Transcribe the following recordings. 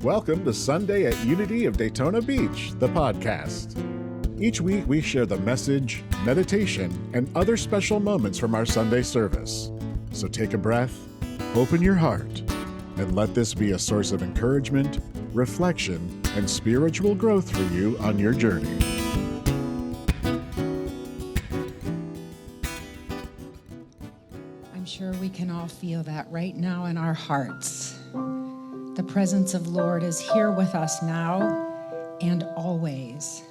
Welcome to Sunday at Unity of Daytona Beach, the podcast. Each week we share the message, meditation, and other special moments from our Sunday service. So take a breath, open your heart, and let this be a source of encouragement, reflection, and spiritual growth for you on your journey. I'm sure we can all feel that right now in our hearts. The presence of Lord is here with us now and always.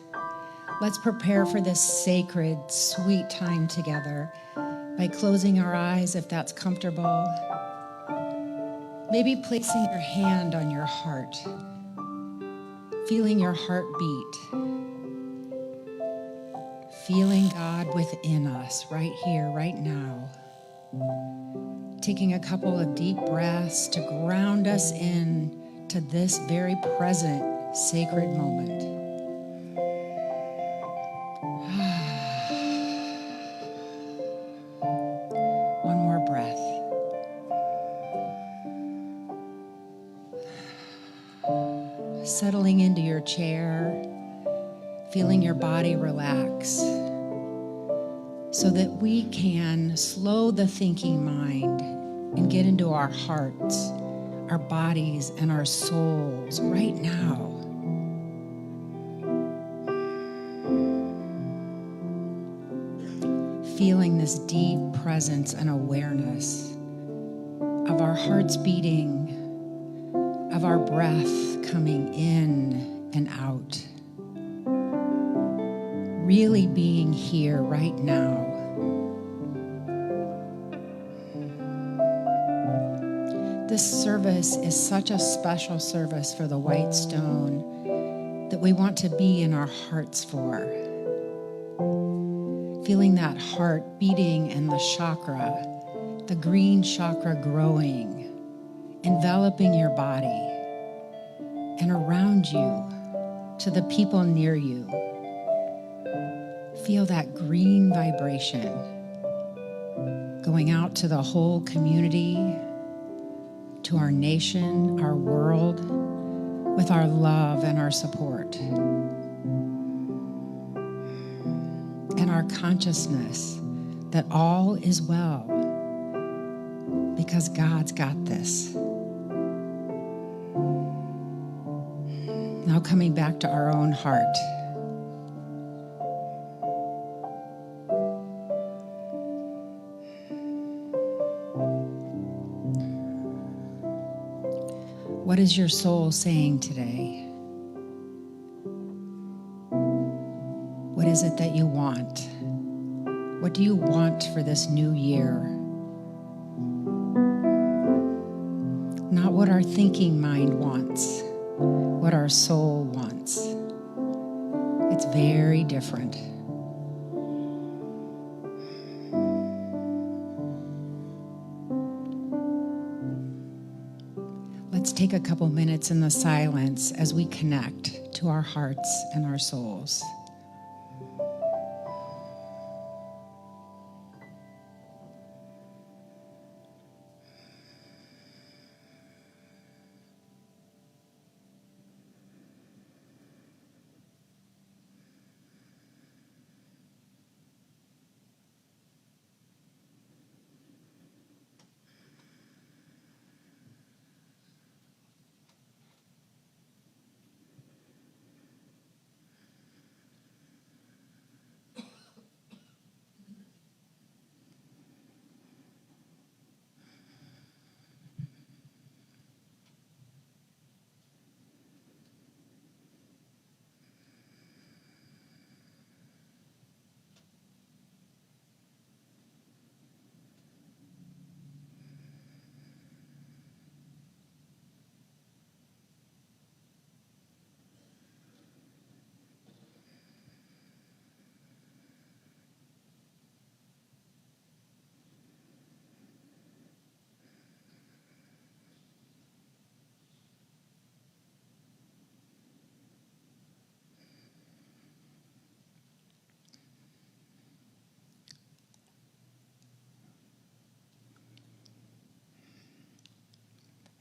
Let's prepare for this sacred, sweet time together by closing our eyes if that's comfortable. Maybe placing your hand on your heart, feeling your heartbeat, feeling God within us right here, right now. Taking a couple of deep breaths to ground us in to this very present sacred moment. One more breath. Settling into your chair, feeling your body relax, so that we can slow the thinking mind and get into our hearts, our bodies, and our souls right now. Feeling this deep presence and awareness of our hearts beating, of our breath coming in and out. Really being here right now. This service is such a special service for the White Stone that we want to be in our hearts for. Feeling that heart beating and the chakra, the green chakra growing, enveloping your body and around you to the people near you. Feel that green vibration going out to the whole community, to our nation, our world, with our love and our support. And our consciousness that all is well because God's got this. Now coming back to our own heart. What is your soul saying today? What is it that you want? What do you want for this new year? Not what our thinking mind wants, what our soul wants. It's very different. Let's take a couple minutes in the silence as we connect to our hearts and our souls.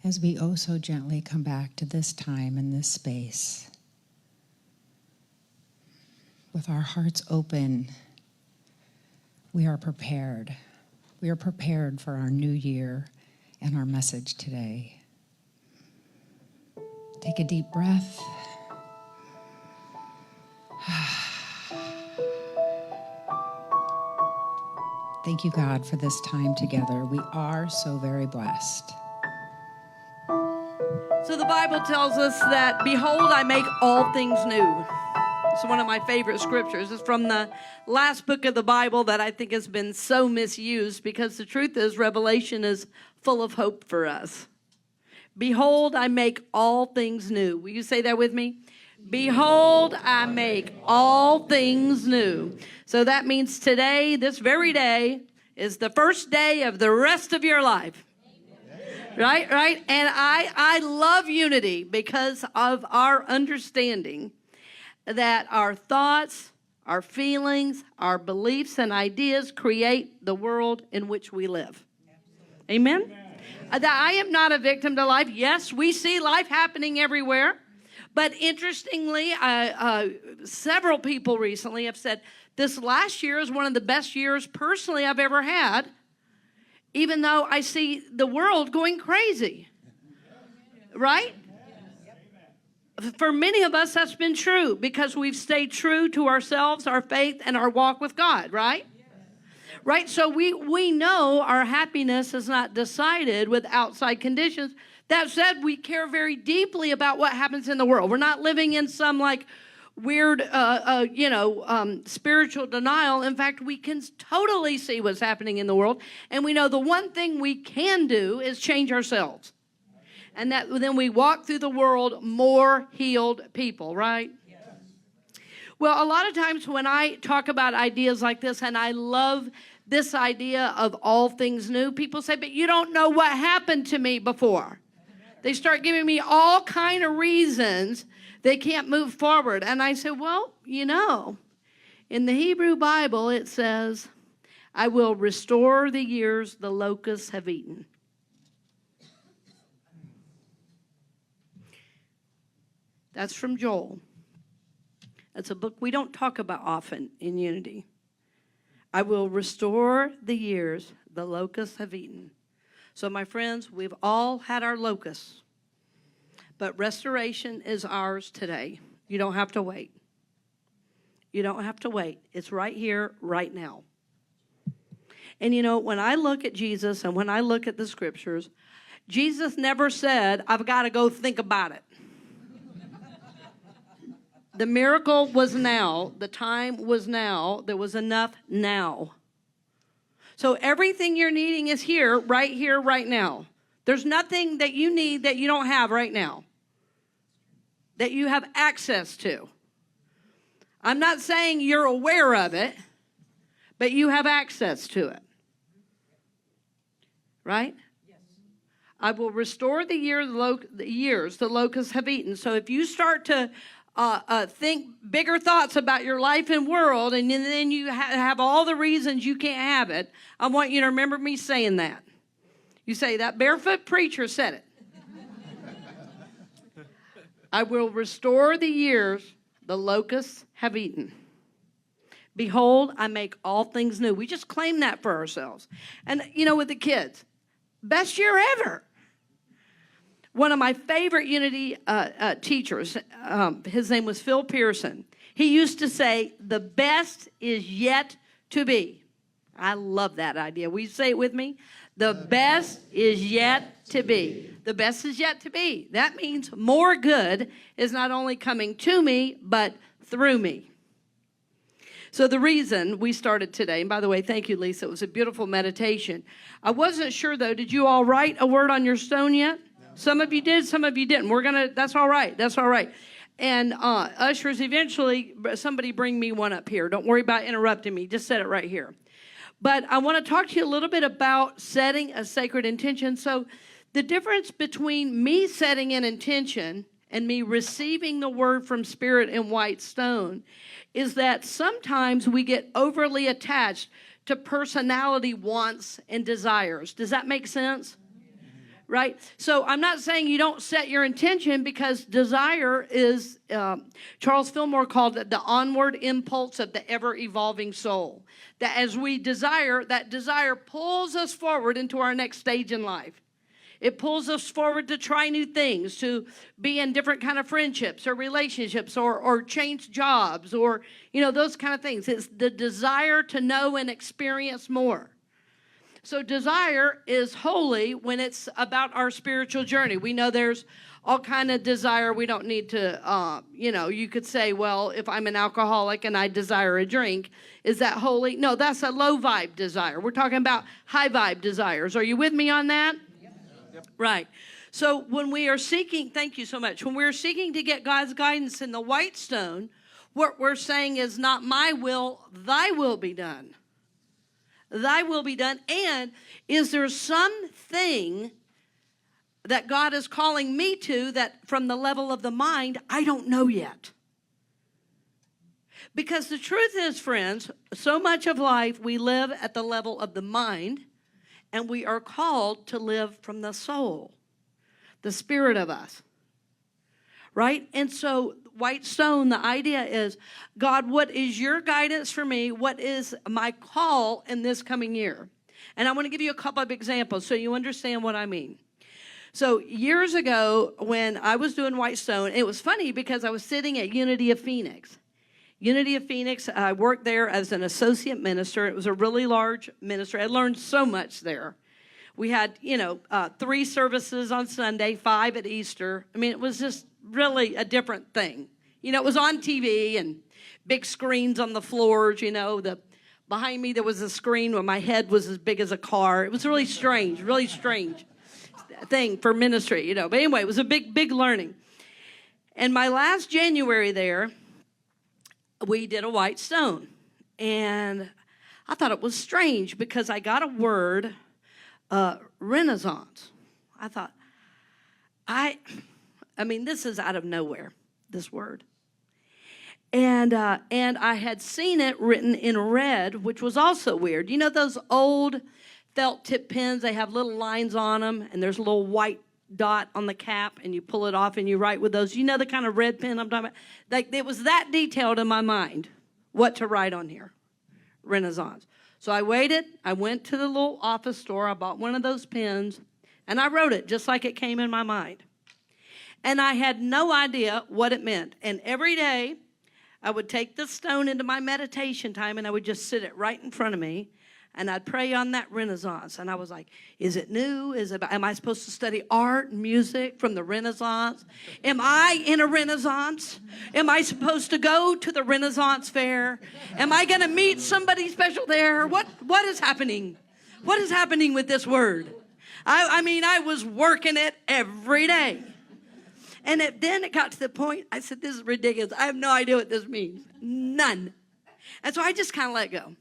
as we oh so gently come back to this time and this space, with our hearts open, we are prepared. We are prepared for our new year and our message today. Take a deep breath. Thank you, God, for this time together. We are so very blessed. So the Bible tells us that, behold, I make all things new. It's one of my favorite scriptures. It's from the last book of the Bible that I think has been so misused, because the truth is Revelation is full of hope for us. Behold, I make all things new. Will you say that with me? Behold, I make all things new. So that means today, this very day, is the first day of the rest of your life. Right? And I love unity because of our understanding that our thoughts, our feelings, our beliefs and ideas create the world in which we live. Amen? That I am not a victim to life. Yes, we see life happening everywhere. But interestingly, several people recently have said, this last year is one of the best years personally I've ever had, even though I see the world going crazy. Right? For many of us, that's been true because we've stayed true to ourselves, our faith, and our walk with God, right? Right? So we know our happiness is not decided with outside conditions. That said, we care very deeply about what happens in the world. We're not living in some like weird, spiritual denial. In fact, we can totally see what's happening in the world. And we know the one thing we can do is change ourselves. And that then we walk through the world more healed people, right? Yes. Well, a lot of times when I talk about ideas like this, and I love this idea of all things new, people say, but you don't know what happened to me before. They start giving me all kind of reasons they can't move forward. And I say, well, in the Hebrew Bible, it says, I will restore the years the locusts have eaten. That's from Joel. That's a book we don't talk about often in Unity. I will restore the years the locusts have eaten. So, my friends, we've all had our locusts. But restoration is ours today. You don't have to wait. You don't have to wait. It's right here, right now. And when I look at Jesus and when I look at the scriptures, Jesus never said, I've got to go think about it. The miracle was now. The time was now. There was enough now. So everything you're needing is here, right now. There's nothing that you need that you don't have right now, that you have access to. I'm not saying you're aware of it, but you have access to it. Right? Yes. I will restore the years the locusts have eaten. So if you start to think bigger thoughts about your life and world, and then you have all the reasons you can't have it, I want you to remember me saying that. You say, that barefoot preacher said it. I will restore the years the locusts have eaten. Behold, I make all things new. We just claim that for ourselves. And, with the kids, best year ever. One of my favorite Unity teachers, his name was Phil Pearson. He used to say, the best is yet to be. I love that idea. Will you say it with me? The best is yet to be. The best is yet to be. That means more good is not only coming to me, but through me. So the reason we started today, and by the way, thank you, Lisa. It was a beautiful meditation. I wasn't sure, though. Did you all write a word on your stone yet? Some of you did, some of you didn't. That's all right. That's all right. And ushers, eventually, somebody bring me one up here. Don't worry about interrupting me. Just set it right here. But I want to talk to you a little bit about setting a sacred intention. So the difference between me setting an intention and me receiving the word from Spirit in white stone is that sometimes we get overly attached to personality wants and desires. Does that make sense? Right? So I'm not saying you don't set your intention, because desire is, Charles Fillmore called it the onward impulse of the ever-evolving soul. That as we desire, that desire pulls us forward into our next stage in life. It pulls us forward to try new things, to be in different kind of friendships or relationships, or change jobs, or, those kind of things. It's the desire to know and experience more. So desire is holy when it's about our spiritual journey. We know there's all kind of desire. We don't need to, you could say, well, if I'm an alcoholic and I desire a drink, is that holy? No, that's a low vibe desire. We're talking about high vibe desires. Are you with me on that? Yep. Right. So when we are seeking, thank you so much. When we're seeking to get God's guidance in the white stone, what we're saying is, not my will, thy will be done. Thy will be done. And is there something that God is calling me to that from the level of the mind, I don't know yet? Because the truth is, friends, so much of life we live at the level of the mind, and we are called to live from the soul, the spirit of us. Right? And so white stone, the idea is, God, what is your guidance for me? What is my call in this coming year? And I want to give you a couple of examples so you understand what I mean. So years ago, when I was doing white stone, it was funny because I was sitting at Unity of Phoenix. Unity of Phoenix, I worked there as an associate minister. It was a really large ministry. I learned so much there. We had, 3 services on Sunday, 5 at Easter. I mean, it was just really a different thing. It was on TV and big screens on the floors. Behind me there was a screen where my head was as big as a car. It was really strange thing for ministry, But anyway, it was a big learning. And my last January there, we did a white stone. And I thought it was strange because I got a word, Renaissance. I thought, I mean, this is out of nowhere, this word. And I had seen it written in red, which was also weird. Those old felt tip pens, they have little lines on them, and there's a little white dot on the cap, and you pull it off and you write with those. The kind of red pen I'm talking about? Like, it was that detailed in my mind, what to write on here, Renaissance. So I waited. I went to the little office store. I bought one of those pens, and I wrote it just like it came in my mind. And I had no idea what it meant. And every day, I would take the stone into my meditation time, and I would just sit it right in front of me, and I'd pray on that Renaissance. And I was like, is it new? Am I supposed to study art and music from the Renaissance? Am I in a Renaissance? Am I supposed to go to the Renaissance fair? Am I going to meet somebody special there? What is happening? What is happening with this word? I was working it every day. And then it got to the point, I said, this is ridiculous. I have no idea what this means. None. And so I just kind of let go.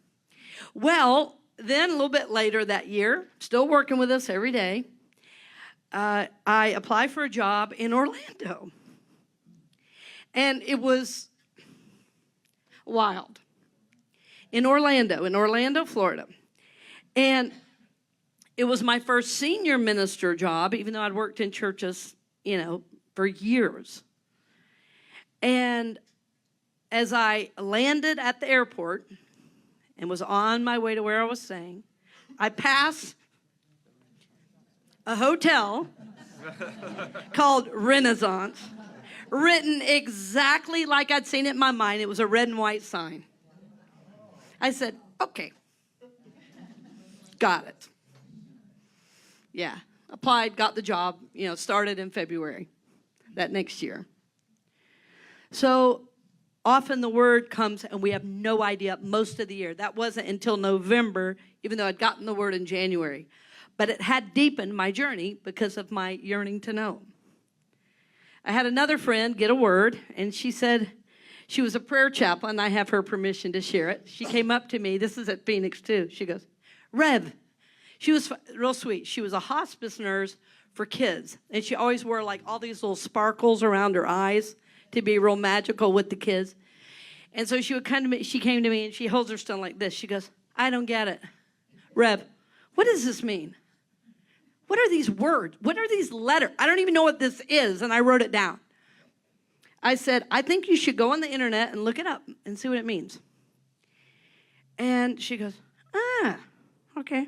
Well, then a little bit later that year, still working with us every day, I applied for a job in Orlando. And it was wild. In Orlando, Florida. And it was my first senior minister job, even though I'd worked in churches, for years. And as I landed at the airport and was on my way to where I was staying, I passed a hotel called Renaissance, written exactly like I'd seen it in my mind. It was a red and white sign. I said, okay, got it. Yeah, applied, got the job, started in February that next year. So often the word comes and we have no idea most of the year. That wasn't until November, even though I'd gotten the word in January. But it had deepened my journey because of my yearning to know. I had another friend get a word, and she said she was a prayer chaplain. I have her permission to share it. She came up to me. This is at Phoenix, too. She goes, Rev. She was real sweet. She was a hospice nurse for kids. And she always wore like all these little sparkles around her eyes to be real magical with the kids. And so she would come to me, she came to me and she holds her stone like this. She goes, I don't get it. Rev, what does this mean? what are these words? What are these letters? I don't even know what this is. And I wrote it down. I said, I think you should go on the internet and look it up and see what it means. And she goes, okay.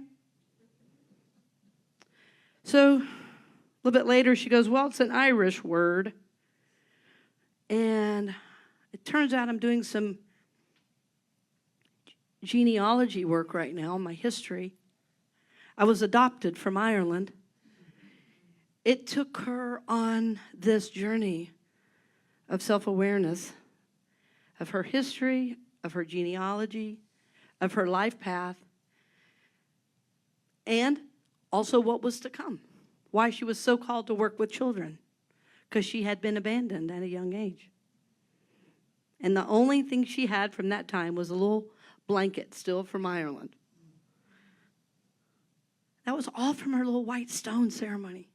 So a little bit later, she goes, well, it's an Irish word. And it turns out I'm doing some genealogy work right now, my history. I was adopted from Ireland. It took her on this journey of self-awareness, of her history, of her genealogy, of her life path, and also what was to come, why she was so called to work with children, because she had been abandoned at a young age. And the only thing she had from that time was a little blanket still from Ireland. That was all from her little white stone ceremony.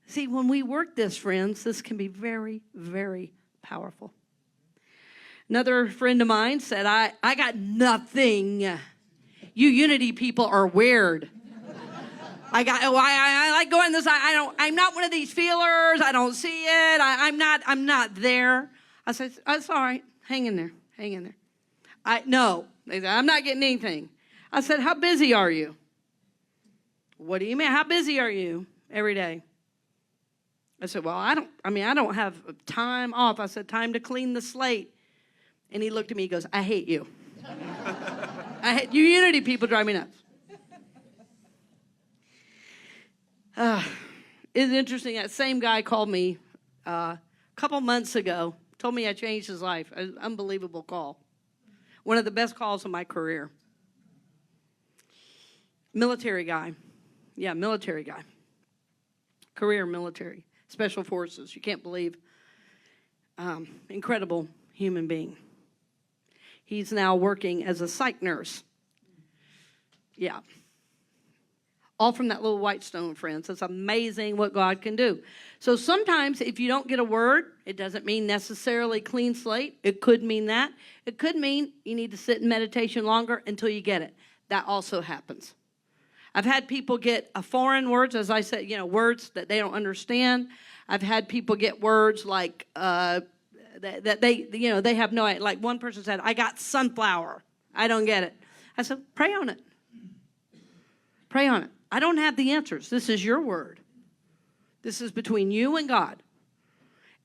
See, when we work this, friends, this can be very, very powerful. Another friend of mine said, I got nothing. You Unity people are weird. I like going this. I'm not one of these feelers. I don't see it. I'm not there. I said, that's all right. Hang in there. Hang in there. No. They said, I'm not getting anything. I said, how busy are you? What do you mean? How busy are you every day? I said, well, I don't have time off. I said, time to clean the slate. And he looked at me, he goes, I hate you. I hate you Unity people, drive me nuts. It's interesting, that same guy called me a couple months ago, told me I changed his life. An unbelievable call. One of the best calls of my career. Military guy. Yeah, military guy. Career military. Special forces. You can't believe. Incredible human being. He's now working as a psych nurse. Yeah. All from that little white stone, friends. It's amazing what God can do. So sometimes if you don't get a word, it doesn't mean necessarily clean slate. It could mean that. It could mean you need to sit in meditation longer until you get it. That also happens. I've had people get foreign words, as I said, words that they don't understand. I've had people get words like that they have no idea. Like one person said, I got sunflower. I don't get it. I said, pray on it. Pray on it. I don't have the answers. This is your word. This is between you and God.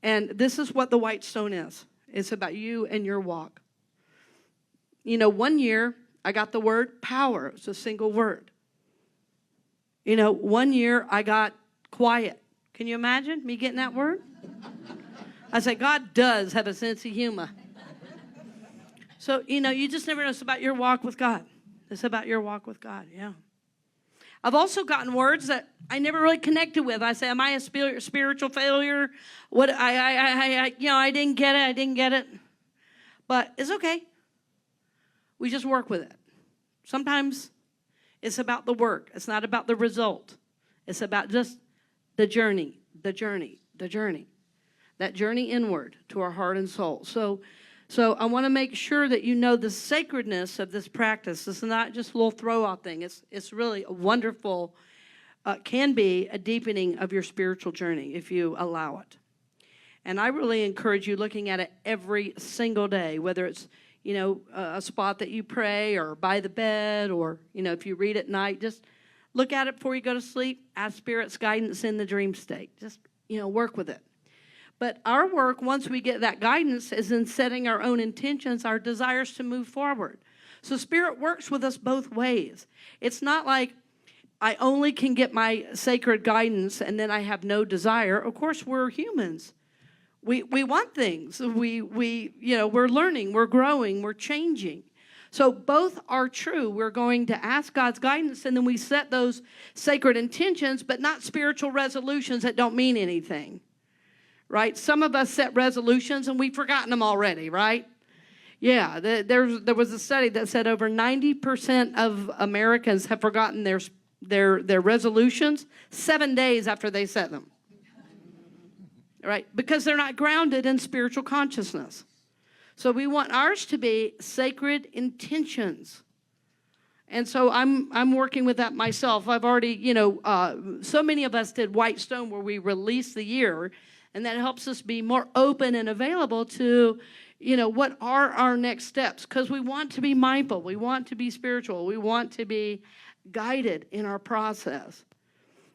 And this is what the white stone is. It's about you and your walk. 1 year I got the word power. It's a single word. 1 year I got quiet. Can you imagine me getting that word? I said, God does have a sense of humor. So, you just never know. It's about your walk with God. It's about your walk with God, yeah. I've also gotten words that I never really connected with. I say, am I a spiritual failure? What I didn't get it. I didn't get it. But it's okay. We just work with it. Sometimes it's about the work. It's not about the result. It's about just the journey, the journey, the journey. That journey inward to our heart and soul. So I want to make sure that you know the sacredness of this practice. It's not just a little throw-out thing. It's really a wonderful, can be a deepening of your spiritual journey if you allow it. And I really encourage you looking at it every single day, whether it's, a spot that you pray or by the bed or, if you read at night, just look at it before you go to sleep. Ask Spirit's guidance in the dream state. Just, work with it. But our work, once we get that guidance, is in setting our own intentions, our desires to move forward. So Spirit works with us both ways. It's not like I only can get my sacred guidance and then I have no desire. Of course, we're humans. We want things. We're learning, we're growing, we're changing. So both are true. We're going to ask God's guidance, and then we set those sacred intentions, but not spiritual resolutions that don't mean anything. Right? Some of us set resolutions and we've forgotten them already, right? Yeah, there was a study that said over 90% of Americans have forgotten their resolutions 7 days after they set them. Right? Because they're not grounded in spiritual consciousness. So we want ours to be sacred intentions. And so I'm working with that myself. I've already, so many of us did White Stone where we release the year, and that helps us be more open and available to, what are our next steps? Because we want to be mindful. We want to be spiritual. We want to be guided in our process.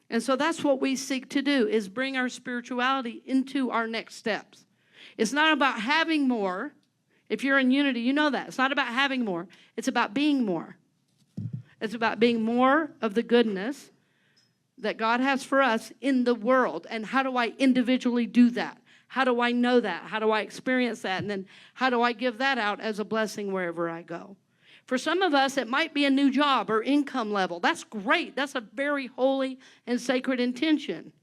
And so that's what we seek to do, is bring our spirituality into our next steps. It's not about having more. If you're in Unity, you know that. It's not about having more. It's about being more. It's about being more of the goodness that God has for us in the world. And how do I individually do that? How do I know that? How do I experience that? And then how do I give that out as a blessing wherever I go? For some of us, it might be a new job or income level. That's great. That's a very holy and sacred intention.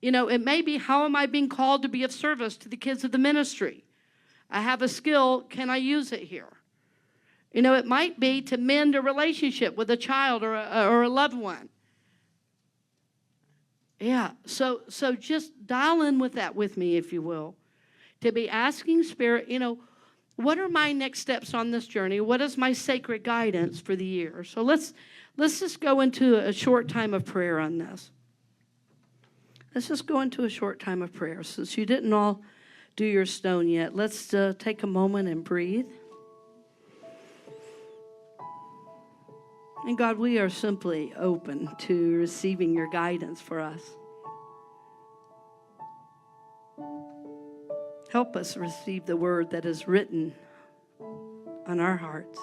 It may be, how am I being called to be of service to the kids of the ministry? I have a skill. Can I use it here? It might be to mend a relationship with a child or a loved one. Yeah, so just dial in with that with me, if you will, to be asking Spirit, what are my next steps on this journey? What is my sacred guidance for the year? So let's just go into a short time of prayer on this. Let's just go into a short time of prayer. Since you didn't all do your stone yet, let's take a moment and breathe. And God, we are simply open to receiving your guidance for us. Help us receive the word that is written on our hearts.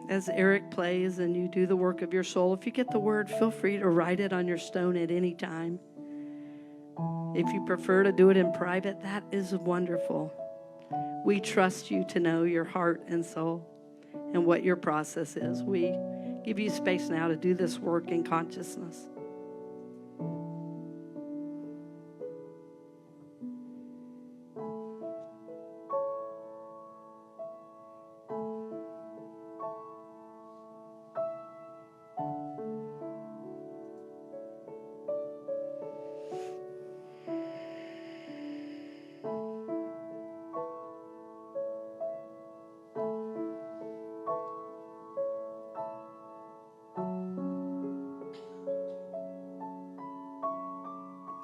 As Eric plays and you do the work of your soul, if you get the word, feel free to write it on your stone at any time. If you prefer to do it in private, that is wonderful. We trust you to know your heart and soul and what your process is. We give you space now to do this work in consciousness.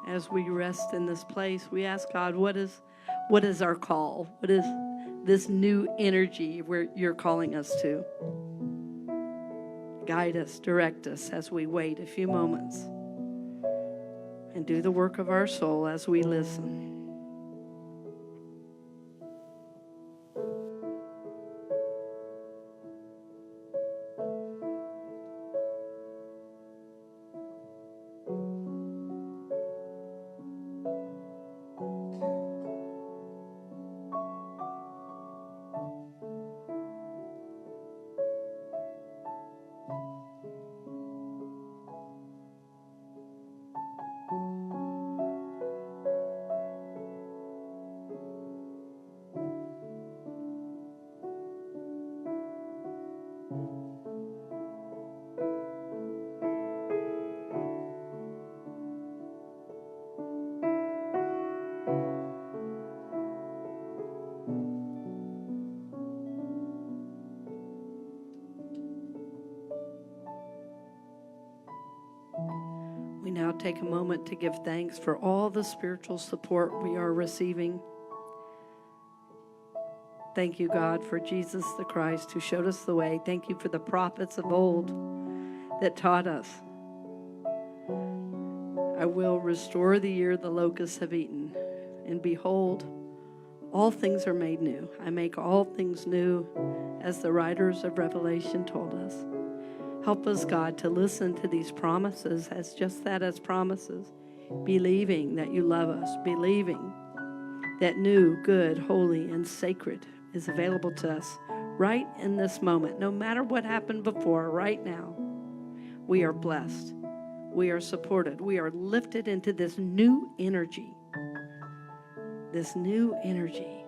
As we rest in this place, we ask God, what is our call? What is this new energy where you're calling us to? Guide us, direct us as we wait a few moments and do the work of our soul as we listen. We now take a moment to give thanks for all the spiritual support we are receiving. Thank you, God, for Jesus the Christ who showed us the way. Thank you for the prophets of old that taught us. I will restore the year the locusts have eaten. And behold, all things are made new. I make all things new, as the writers of Revelation told us. Help us, God, to listen to these promises as just that, as promises. Believing that you love us. Believing that new, good, holy, and sacred is available to us right in this moment. No matter what happened before, right now, we are blessed. We are supported. We are lifted into this new energy. This new energy.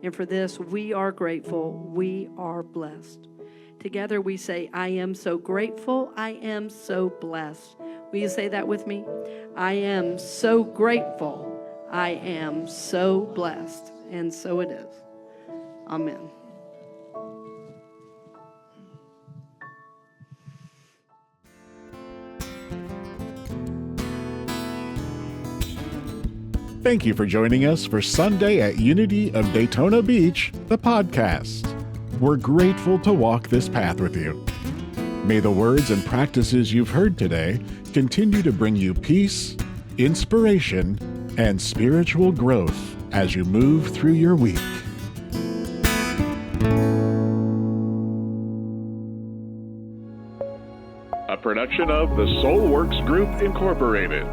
And for this, we are grateful. We are blessed. Together we say, I am so grateful. I am so blessed. Will you say that with me? I am so grateful. I am so blessed. And so it is. Amen. Thank you for joining us for Sunday at Unity of Daytona Beach, the podcast. We're grateful to walk this path with you. May the words and practices you've heard today continue to bring you peace, inspiration, and spiritual growth as you move through your week. A production of the Soulworks Group, Incorporated.